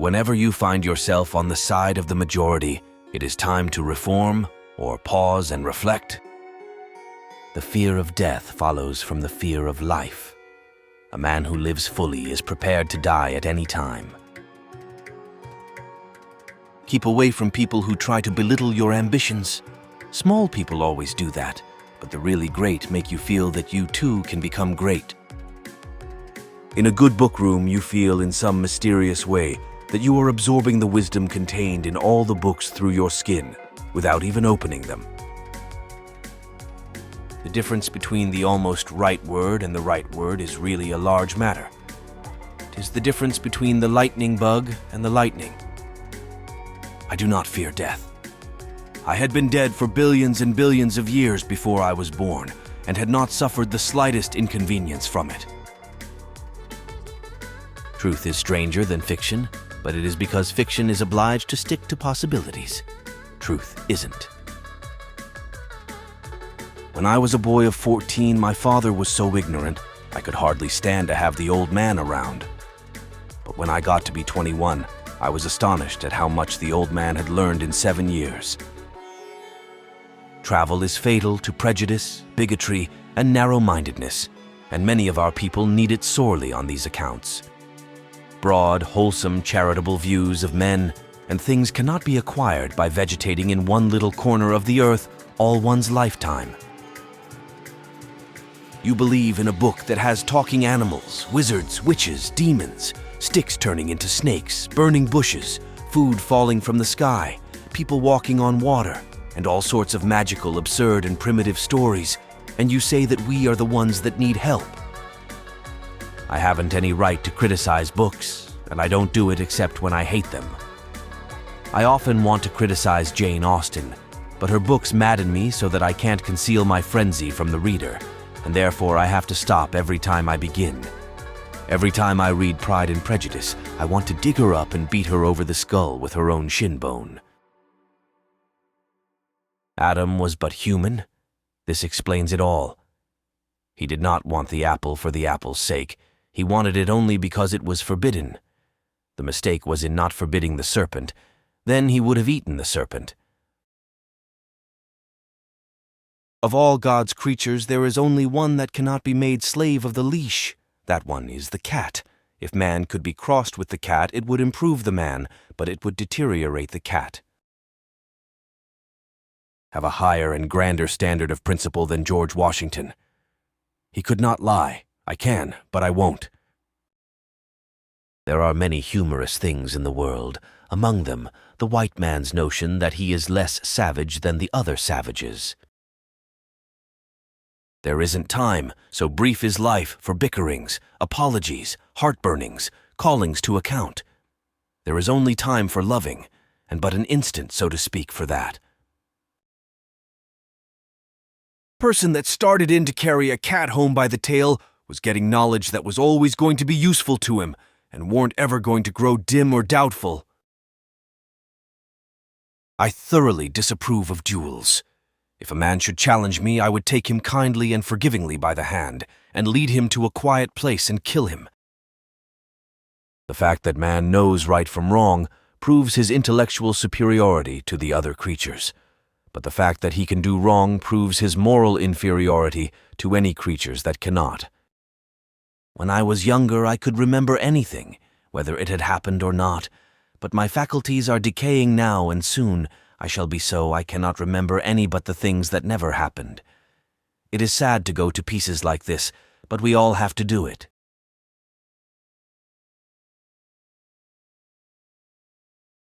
Whenever you find yourself on the side of the majority, it is time to reform or pause and reflect. The fear of death follows from the fear of life. A man who lives fully is prepared to die at any time. Keep away from people who try to belittle your ambitions. Small people always do that, but the really great make you feel that you too can become great. In a good book room, you feel in some mysterious way that you are absorbing the wisdom contained in all the books through your skin, without even opening them. The difference between the almost right word and the right word is really a large matter. It is the difference between the lightning bug and the lightning. I do not fear death. I had been dead for billions and billions of years before I was born, and had not suffered the slightest inconvenience from it. Truth is stranger than fiction, but it is because fiction is obliged to stick to possibilities. Truth isn't. When I was a boy of 14, my father was so ignorant, I could hardly stand to have the old man around. But when I got to be 21, I was astonished at how much the old man had learned in 7 years. Travel is fatal to prejudice, bigotry, and narrow-mindedness, and many of our people need it sorely on these accounts. Broad, wholesome, charitable views of men and things cannot be acquired by vegetating in one little corner of the earth all one's lifetime. You believe in a book that has talking animals, wizards, witches, demons, sticks turning into snakes, burning bushes, food falling from the sky, people walking on water, and all sorts of magical, absurd, and primitive stories, and you say that we are the ones that need help. I haven't any right to criticize books, and I don't do it except when I hate them. I often want to criticize Jane Austen, but her books madden me so that I can't conceal my frenzy from the reader, and therefore I have to stop every time I begin. Every time I read Pride and Prejudice, I want to dig her up and beat her over the skull with her own shin bone. Adam was but human. This explains it all. He did not want the apple for the apple's sake. He wanted it only because it was forbidden. The mistake was in not forbidding the serpent. Then he would have eaten the serpent. Of all God's creatures, there is only one that cannot be made slave of the leash. That one is the cat. If man could be crossed with the cat, it would improve the man, but it would deteriorate the cat. Have a higher and grander standard of principle than George Washington. He could not lie. I can, but I won't. There are many humorous things in the world, among them the white man's notion that he is less savage than the other savages. There isn't time, so brief is life, for bickerings, apologies, heartburnings, callings to account. There is only time for loving, and but an instant, so to speak, for that. Person that started in to carry a cat home by the tail was getting knowledge that was always going to be useful to him, and weren't ever going to grow dim or doubtful. I thoroughly disapprove of duels. If a man should challenge me, I would take him kindly and forgivingly by the hand, and lead him to a quiet place and kill him. The fact that man knows right from wrong proves his intellectual superiority to the other creatures, but the fact that he can do wrong proves his moral inferiority to any creatures that cannot. When I was younger, I could remember anything, whether it had happened or not, but my faculties are decaying now, and soon I shall be so I cannot remember any but the things that never happened. It is sad to go to pieces like this, but we all have to do it.